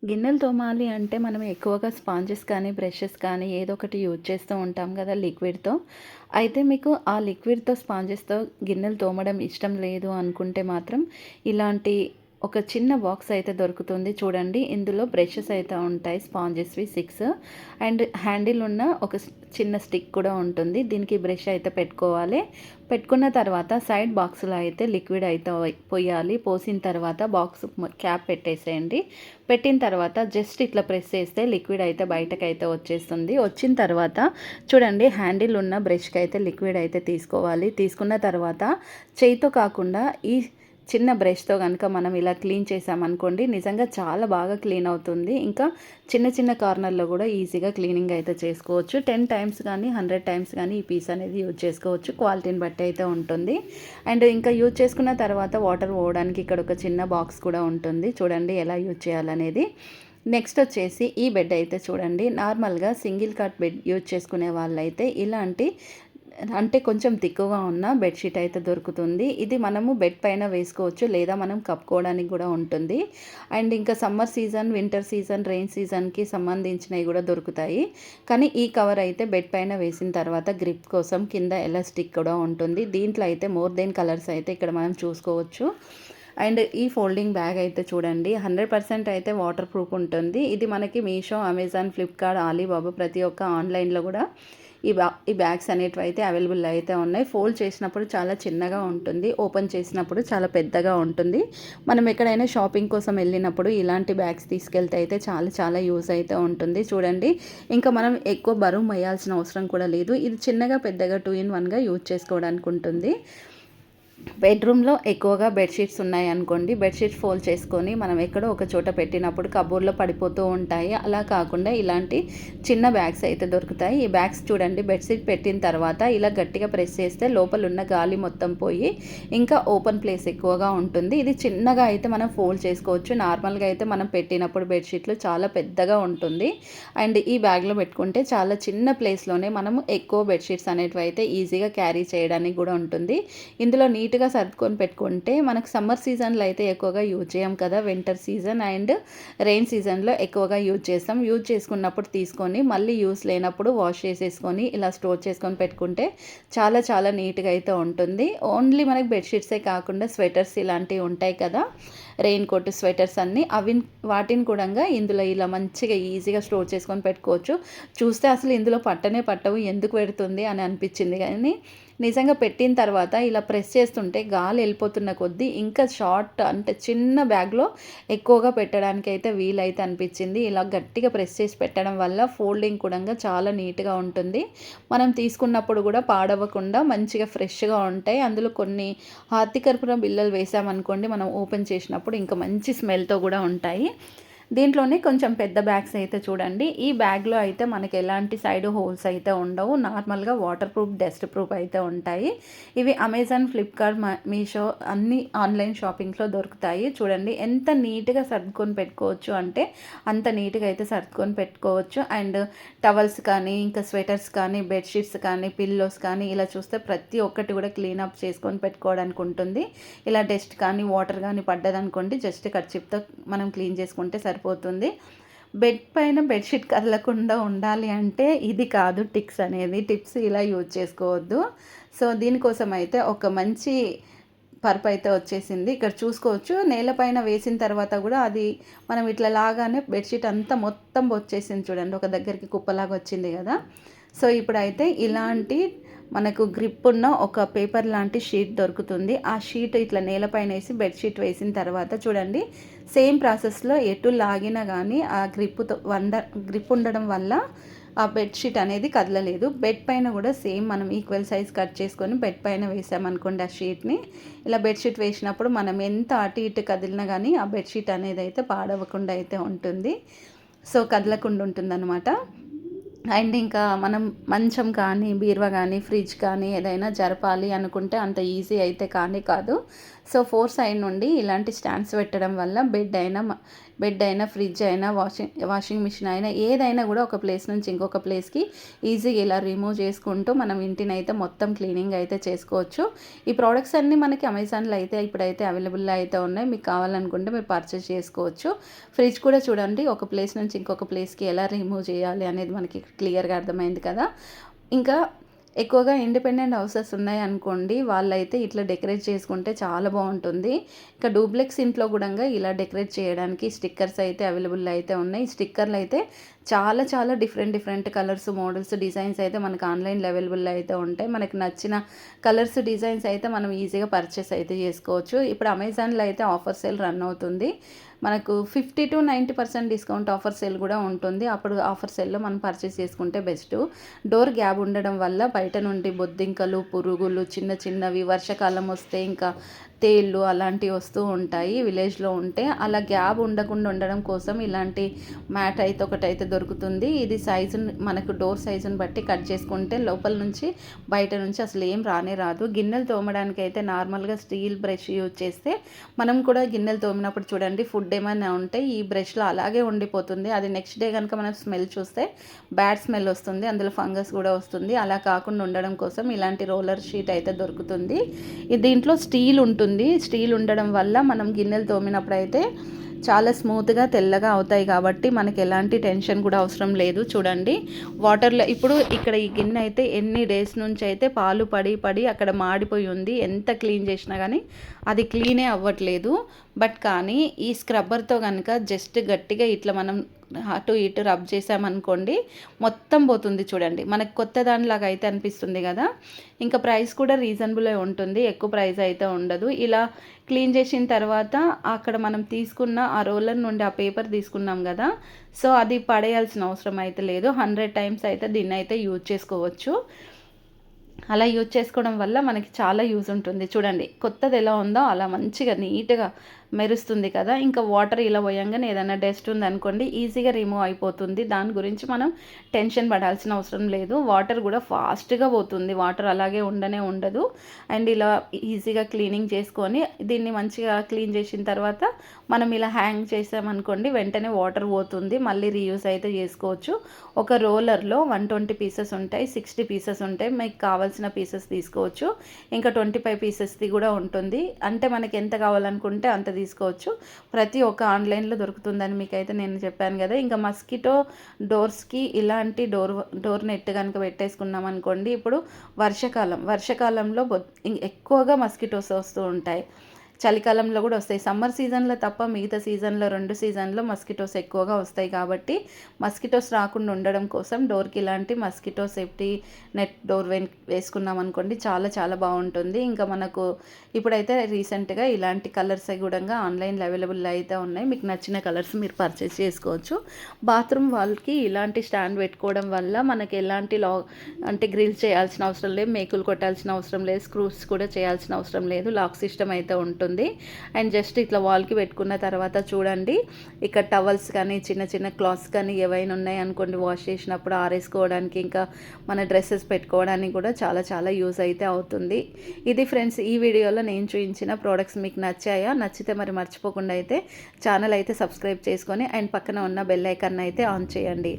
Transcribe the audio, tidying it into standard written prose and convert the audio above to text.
గిన్నెలు తోమాలి అంటే మనం ఎక్కువగా స్పాంజెస్ కానీ, బ్రషెస్ కానీ ఏదో ఒకటి యూజ్ చేస్తూ ఉంటాం కదా లిక్విడ్‌తో. అయితే మీకు ఆ లిక్విడ్‌తో, స్పాంజెస్‌తో గిన్నెలు తోమడం ఇష్టం లేదు అనుకుంటే మాత్రం ఇలాంటి ఒక చిన్న బాక్స్ అయితే దొరుకుతుంది చూడండి. ఇందులో బ్రషెస్ అయితే ఉంటాయి స్పాంజెస్‌వి 6 అండ్ హ్యాండిల్ ఉన్న ఒక చిన్న స్టిక్ కూడా ఉంటుంది. దీనికి బ్రష్ అయితే పెట్టుకోవాలి. పెట్టుకున్న తర్వాత సైడ్ బాక్స్‌లో అయితే లిక్విడ్ అయితే పొయ్యాలి. పోసిన తర్వాత బాక్స్ క్యాప్ పెట్టేసేయండి. పెట్టిన తర్వాత జస్ట్ ఇట్లా ప్రెస్ చేస్తే లిక్విడ్ అయితే బయటకైతే వచ్చేస్తుంది. వచ్చిన తర్వాత చూడండి హ్యాండిల్ ఉన్న బ్రష్‌కి అయితే లిక్విడ్ అయితే తీసుకోవాలి. తీసుకున్న తర్వాత చేయితో కాకుండా ఈ చిన్న బ్రష్‌తో గనుక మనం ఇలా క్లీన్ చేసామనుకోండి నిజంగా చాలా బాగా క్లీన్ అవుతుంది. ఇంకా చిన్న చిన్న కార్నర్‌లో కూడా ఈజీగా క్లీనింగ్ అయితే చేసుకోవచ్చు. 10 టైమ్స్ కానీ 100 టైమ్స్ కానీ ఈ పీస్ అనేది యూజ్ చేసుకోవచ్చు. క్వాలిటీని బట్టి అయితే ఉంటుంది. అండ్ ఇంకా యూజ్ చేసుకున్న తర్వాత వాటర్ పోవడానికి ఇక్కడ ఒక చిన్న బాక్స్ కూడా ఉంటుంది. చూడండి ఎలా యూజ్ చేయాలనేది. నెక్స్ట్ వచ్చేసి ఈ బెడ్ అయితే చూడండి నార్మల్‌గా సింగిల్ కాట్ బెడ్ యూజ్ చేసుకునే వాళ్ళైతే ఇలాంటి అంటే కొంచెం తిక్కుగా ఉన్న బెడ్‌షీట్ అయితే దొరుకుతుంది. ఇది మనము బెడ్ పైన వేసుకోవచ్చు లేదా మనం కప్పుకోవడానికి కూడా ఉంటుంది. అండ్ ఇంకా summer season, winter season, rain సీజన్‌కి సంబంధించినవి కూడా దొరుకుతాయి. కానీ ఈ కవర్ అయితే బెడ్ పైన వేసిన తర్వాత గ్రిప్ కోసం కింద ఎలాస్టిక్ కూడా ఉంటుంది. దీంట్లో అయితే మోర్ దెన్ కలర్స్ అయితే ఇక్కడ మనం చూసుకోవచ్చు. అండ్ ఈ ఫోల్డింగ్ బ్యాగ్ అయితే చూడండి 100% అయితే వాటర్ ప్రూఫ్ ఉంటుంది. ఇది మనకి మీషో, అమెజాన్, ఫ్లిప్‌కార్ట్, ఆలీబాబా ప్రతి ఒక్క ఆన్‌లైన్‌లో కూడా ఈ బ్యాగ్స్ అనేటివి అయితే అవైలబుల్ అయితే ఉన్నాయి. ఫోల్డ్ చేసినప్పుడు చాలా చిన్నగా ఉంటుంది. ఓపెన్ చేసినప్పుడు చాలా పెద్దగా ఉంటుంది. మనం ఎక్కడైనా షాపింగ్ కోసం వెళ్ళినప్పుడు ఇలాంటి బ్యాగ్స్ తీసుకెళ్తే అయితే చాలా చాలా యూజ్ అయితే ఉంటుంది. చూడండి ఇంకా మనం ఎక్కువ బరువు మోయాల్సిన అవసరం కూడా లేదు. ఇది చిన్నగా పెద్దగా 2 in 1గా యూజ్ చేసుకోవడానికి ఉంటుంది. బెడ్రూమ్‌లో ఎక్కువగా బెడ్‌షీట్స్ ఉన్నాయనుకోండి, బెడ్‌షీట్ ఫోల్డ్ చేసుకొని మనం ఎక్కడో ఒక చోట పెట్టినప్పుడు కబోర్డ్‌లో పడిపోతూ ఉంటాయి. అలా కాకుండా ఇలాంటి చిన్న బ్యాగ్స్ అయితే దొరుకుతాయి. ఈ బ్యాగ్స్ చూడండి బెడ్‌షీట్ పెట్టిన తర్వాత ఇలా గట్టిగా ప్రెస్ చేస్తే లోపల ఉన్న గాలి మొత్తం పోయి ఇంకా ఓపెన్ ప్లేస్ ఎక్కువగా ఉంటుంది. ఇది చిన్నగా అయితే మనం ఫోల్డ్ చేసుకోవచ్చు. నార్మల్‌గా అయితే మనం పెట్టినప్పుడు బెడ్‌షీట్లు చాలా పెద్దగా ఉంటుంది. అండ్ ఈ బ్యాగ్‌లో పెట్టుకుంటే చాలా చిన్న ప్లేస్‌లోనే మనము ఎక్కువ బెడ్‌షీట్స్ అనేటివి అయితే ఈజీగా క్యారీ చేయడానికి కూడా ఉంటుంది. ఇందులో నీట్‌గా సర్దుకొని పెట్టుకుంటే మనకు సమ్మర్ సీజన్‌లో అయితే ఎక్కువగా యూజ్ చేయం కదా! వింటర్ సీజన్ అండ్ రెయిన్ సీజన్‌లో ఎక్కువగా యూజ్ చేస్తాం. యూజ్ చేసుకున్నప్పుడు తీసుకొని మళ్ళీ యూజ్ లేనప్పుడు వాష్ చేసేసుకొని ఇలా స్టోర్ చేసుకొని పెట్టుకుంటే చాలా చాలా నీట్‌గా అయితే ఉంటుంది. ఓన్లీ మనకి బెడ్‌షీట్సే కాకుండా స్వెటర్స్ ఇలాంటివి ఉంటాయి కదా! రెయిన్ కోట్, స్వెటర్స్ అన్నీ వాటిని కూడంగా ఇందులో ఇలా మంచిగా ఈజీగా స్టోర్ చేసుకొని పెట్టుకోవచ్చు. చూస్తే అసలు ఇందులో పట్టనే పట్టవు ఎందుకు పెడుతుంది అని అనిపించింది కానీ నిజంగా పెట్టిన తర్వాత ఇలా ప్రెస్ చేస్తుంటే గాలి వెళ్ళిపోతున్న కొద్దీ ఇంకా షార్ట్ అంటే చిన్న బ్యాగ్‌లో ఎక్కువగా పెట్టడానికి అయితే వీలైతే అనిపించింది. ఇలా గట్టిగా ప్రెస్ చేసి పెట్టడం వల్ల ఫోల్డింగ్ కూడంగా చాలా నీట్‌గా ఉంటుంది. మనం తీసుకున్నప్పుడు కూడా పాడవకుండా మంచిగా ఫ్రెష్‌గా ఉంటాయి. అందులో కొన్ని హార్తికర్పూరం బిళ్ళలు వేసామనుకోండి మనం ఓపెన్ చేసినప్పుడు ఇంకా మంచి స్మెల్‌తో కూడా ఉంటాయి. దీంట్లోనే కొంచెం పెద్ద బ్యాగ్స్ అయితే చూడండి. ఈ బ్యాగ్‌లో అయితే మనకి ఎలాంటి సైడ్ హోల్స్ అయితే ఉండవు. నార్మల్‌గా వాటర్ ప్రూఫ్, డస్ట్ ప్రూఫ్ అయితే ఉంటాయి. ఇవి అమెజాన్, ఫ్లిప్‌కార్ట్, మీషో అన్ని ఆన్‌లైన్ షాపింగ్స్‌లో దొరుకుతాయి. చూడండి ఎంత నీట్‌గా సర్దుకొని పెట్టుకోవచ్చు అంటే అంత నీట్‌గా అయితే సర్దుకొని పెట్టుకోవచ్చు. అండ్ టవల్స్ కానీ, ఇంకా స్వెటర్స్ కానీ, బెడ్‌షీట్స్ కానీ, పిల్లోస్ కానీ ఇలా చూస్తే ప్రతి ఒక్కటి కూడా క్లీన్ అప్ చేసుకొని పెట్టుకోవడానికి ఉంటుంది. ఇలా డస్ట్ కానీ, వాటర్ కానీ పడ్డదనుకోండి జస్ట్ కర్చీఫ్‌తో మనం క్లీన్ చేసుకుంటే సరిపోతుంది. బెడ్ పైన బెడ్‌షీట్ కదలకుండా ఉండాలి అంటే ఇది కాదు టిప్స్ ఇలా యూజ్ చేసుకోవద్దు. సో దీనికోసం అయితే ఒక మంచి పరుపు అయితే వచ్చేసింది. ఇక్కడ చూసుకోవచ్చు నేలపైన వేసిన తర్వాత కూడా అది మనం ఇట్లా లాగానే బెడ్‌షీట్ అంతా మొత్తం వచ్చేసింది చూడండి. ఒక దగ్గరికి కుప్పలాగా వచ్చింది కదా! సో ఇప్పుడైతే ఇలాంటి మనకు గ్రిప్ ఉన్న ఒక పేపర్ లాంటి షీట్ దొరుకుతుంది. ఆ షీట్ ఇట్లా నేలపైన వేసి బెడ్‌షీట్ వేసిన తర్వాత చూడండి సేమ్ ప్రాసెస్‌లో ఎటు లాగినా కానీ ఆ గ్రిప్ ఉండడం వల్ల ఆ బెడ్‌షీట్ అనేది కదలలేదు. బెడ్ పైన కూడా సేమ్ మనం ఈక్వల్ సైజ్ కట్ చేసుకొని బెడ్ పైన వేసామనుకోండి ఆ షీట్‌ని ఇలా బెడ్‌షీట్ వేసినప్పుడు మనం ఎంత అటు ఇటు కదిలినా కానీ ఆ బెడ్‌షీట్ అనేది అయితే పాడవకుండా అయితే ఉంటుంది. సో కదలకుండా ఉంటుందన్నమాట. అండ్ ఇంకా మనం మంచం కానీ, బీరువా కానీ, ఫ్రిడ్జ్ కానీ ఏదైనా జరపాలి అనుకుంటే అంత ఈజీ అయితే కానే కాదు. సో 4 సైడ్ నుండి ఇలాంటి స్టాండ్స్ పెట్టడం వల్ల బెడ్ అయినా, ఫ్రిడ్జ్ అయినా, వాషింగ్ మిషన్ అయినా ఏదైనా కూడా ఒక ప్లేస్ నుంచి ఇంకొక ప్లేస్కి ఈజీగా ఇలా రిమూవ్ చేసుకుంటూ మనం ఇంటిని అయితే మొత్తం క్లీనింగ్ అయితే చేసుకోవచ్చు. ఈ ప్రోడక్ట్స్ అన్నీ మనకి అమెజాన్లో అయితే ఇప్పుడైతే అవైలబుల్లో అయితే ఉన్నాయి. మీకు కావాలనుకుంటే మీరు పర్చేస్ చేసుకోవచ్చు. ఫ్రిడ్జ్ కూడా చూడండి, ఒక ప్లేస్ నుంచి ఇంకొక ప్లేస్కి ఎలా రిమూవ్ చేయాలి అనేది మనకి క్లియర్గా అర్థమైంది కదా. ఇంకా ఎక్కువగా ఇండిపెండెంట్ హౌసెస్ ఉన్నాయనుకోండి, వాళ్ళైతే ఇట్లా డెకరేట్ చేసుకుంటే చాలా బాగుంటుంది. ఇంకా డూప్లెక్స్ ఇంట్లో కూడా ఇలా డెకరేట్ చేయడానికి స్టిక్కర్స్ అయితే అవైలబుల్ అయితే ఉన్నాయి. స్టిక్కర్లు అయితే చాలా చాలా డిఫరెంట్ కలర్స్, మోడల్స్, డిజైన్స్ అయితే మనకు ఆన్లైన్లో అవైలబుల్ అయితే ఉంటాయి. మనకి నచ్చిన కలర్స్, డిజైన్స్ అయితే మనం ఈజీగా పర్చేస్ అయితే చేసుకోవచ్చు. ఇప్పుడు అమెజాన్లో అయితే ఆఫర్ సేల్ రన్ అవుతుంది. మనకు 50-90% డిస్కౌంట్ ఆఫర్ సేల్ కూడా ఉంటుంది. అప్పుడు ఆఫర్ సేల్లో మనం పర్చేస్ చేసుకుంటే బెస్ట్. డోర్ గ్యాప్ ఉండడం వల్ల బయట నుండి బొద్దింకలు, పురుగులు, చిన్న చిన్నవి వర్షాకాలం వస్తే ఇంకా తేళ్ళు అలాంటివి వస్తూ ఉంటాయి విలేజ్లో ఉంటే. అలా గ్యాప్ ఉండకుండా ఉండడం కోసం ఇలాంటి మ్యాట్ అయితే ఒకటైతే దొరుకుతుంది. ఇది సైజు మనకు డోర్ సైజుని బట్టి కట్ చేసుకుంటే లోపల నుంచి బయట నుంచి అసలు ఏం రానే రాదు. గిన్నెలు తోమడానికి అయితే నార్మల్గా స్టీల్ బ్రష్ యూజ్ చేస్తే మనం కూడా గిన్నెలు తోమినప్పుడు చూడండి ఫుడ్ ఏమైనా ఉంటే ఈ బ్రష్లో అలాగే ఉండిపోతుంది. అది నెక్స్ట్ డే కనుక మనం స్మెల్ చూస్తే బ్యాడ్ స్మెల్ వస్తుంది, అందులో ఫంగస్ కూడా వస్తుంది. అలా కాకుండా ఉండడం కోసం ఇలాంటి రోలర్ షీట్ అయితే దొరుకుతుంది. దీంట్లో స్టీల్ ఉంటుంది. స్టీల్ ఉండడం వల్ల మనం గిన్నెలు తోమినప్పుడు అయితే చాలా స్మూత్గా తెల్లగా అవుతాయి కాబట్టి మనకి ఎలాంటి టెన్షన్ కూడా అవసరం లేదు. చూడండి వాటర్లో ఇప్పుడు ఇక్కడ ఈ గిన్నె అయితే ఎన్ని డేస్ నుంచి అయితే పాలు పడి అక్కడ మాడిపోయి ఉంది. ఎంత క్లీన్ చేసినా కానీ అది క్లీనే అవ్వట్లేదు. బట్ కానీ ఈ స్క్రబ్బర్తో కనుక జస్ట్ గట్టిగా ఇట్లా మనం అటు ఇటు రబ్ చేసామనుకోండి మొత్తం పోతుంది. చూడండి మనకు కొత్త దానిలాగా అయితే అనిపిస్తుంది కదా. ఇంకా ప్రైస్ కూడా రీజనబులే ఉంటుంది, ఎక్కువ ప్రైస్ అయితే ఉండదు. ఇలా క్లీన్ చేసిన తర్వాత అక్కడ మనం తీసుకున్న ఆ రోలర్ నుండి ఆ పేపర్ తీసుకున్నాం కదా, సో అది పడేయాల్సిన అవసరం అయితే లేదు. 100 టైమ్స్ అయితే దీన్ని అయితే యూజ్ చేసుకోవచ్చు. అలా యూజ్ చేసుకోవడం వల్ల మనకి చాలా యూజ్ ఉంటుంది. చూడండి కొత్తది ఎలా ఉందో అలా మంచిగా నీట్గా మెరుస్తుంది కదా. ఇంకా వాటర్ ఇలా పోయంగానే ఏదైనా డస్ట్ ఉందనుకోండి ఈజీగా రిమూవ్ అయిపోతుంది. దాని గురించి మనం టెన్షన్ పడాల్సిన అవసరం లేదు. వాటర్ కూడా ఫాస్ట్గా పోతుంది, వాటర్ అలాగే ఉండదు. అండ్ ఇలా ఈజీగా క్లీనింగ్ చేసుకొని దీన్ని మంచిగా క్లీన్ చేసిన తర్వాత మనం ఇలా హ్యాంగ్ చేసామనుకోండి వెంటనే వాటర్ పోతుంది, మళ్ళీ రీయూజ్ అయితే చేసుకోవచ్చు. ఒక రోలర్లో 120 పీసెస్ ఉంటాయి, 60 పీసెస్ ఉంటాయి. మీకు కావాల్సిన పీసెస్ తీసుకోవచ్చు. ఇంకా 25 పీసెస్ది కూడా ఉంటుంది. అంటే మనకి ఎంత కావాలనుకుంటే అంత తీసుకోవచ్చు. ప్రతి ఒక్క ఆన్లైన్లో దొరుకుతుందని మీకైతే నేను చెప్పాను కదా. ఇంకా మస్కిటో డోర్స్కి ఇలాంటి డోర్ నెట్ కనుక పెట్టేసుకున్నాం అనుకోండి. ఇప్పుడు వర్షాకాలంలో ఎక్కువగా మస్కిటోస్ వస్తూ ఉంటాయి. చలికాలంలో కూడా వస్తాయి. సమ్మర్ సీజన్లో తప్ప మిగతా సీజన్లో 2 సీజన్లో మస్కిటోస్ ఎక్కువగా వస్తాయి. కాబట్టి మస్కిటోస్ రాకుండా ఉండడం కోసం డోర్కి ఇలాంటి మస్కిటో సేఫ్టీ నెట్ డోర్ వేసుకున్నాం అనుకోండి చాలా చాలా బాగుంటుంది. ఇంకా మనకు ఇప్పుడైతే రీసెంట్గా ఇలాంటి కలర్స్ కూడా ఆన్లైన్లో అవైలబుల్ అయితే ఉన్నాయి. మీకు నచ్చిన కలర్స్ మీరు పర్చేస్ చేసుకోవచ్చు. బాత్రూమ్ వాళ్ళకి ఇలాంటి స్టాండ్ పెట్టుకోవడం వల్ల మనకి ఎలాంటి అంటే గ్రిల్ చేయాల్సిన అవసరం లేదు, మేకులు కొట్టాల్సిన అవసరం లేదు, స్క్రూస్ కూడా చేయాల్సిన అవసరం లేదు. లాక్ సిస్టమ్ అయితే ఉంటుంది. అండ్ జస్ట్ ఇట్లా వాల్కి పెట్టుకున్న తర్వాత చూడండి ఇక్కడ టవల్స్ కానీ చిన్న చిన్న క్లాత్స్ కానీ ఏవైనా ఉన్నాయి అనుకోండి వాష్ చేసినప్పుడు ఆరేసుకోవడానికి, ఇంకా మన డ్రెస్సెస్ పెట్టుకోవడానికి కూడా చాలా చాలా యూజ్ అయితే అవుతుంది. ఇది ఫ్రెండ్స్ ఈ వీడియోలో నేను చూపించిన ప్రోడక్ట్స్ మీకు నచ్చాయా? నచ్చితే మరి మర్చిపోకుండా అయితే ఛానల్ అయితే సబ్స్క్రైబ్ చేసుకొని అండ్ పక్కన ఉన్న బెల్ ఐకాన్ అయితే ఆన్ చేయండి.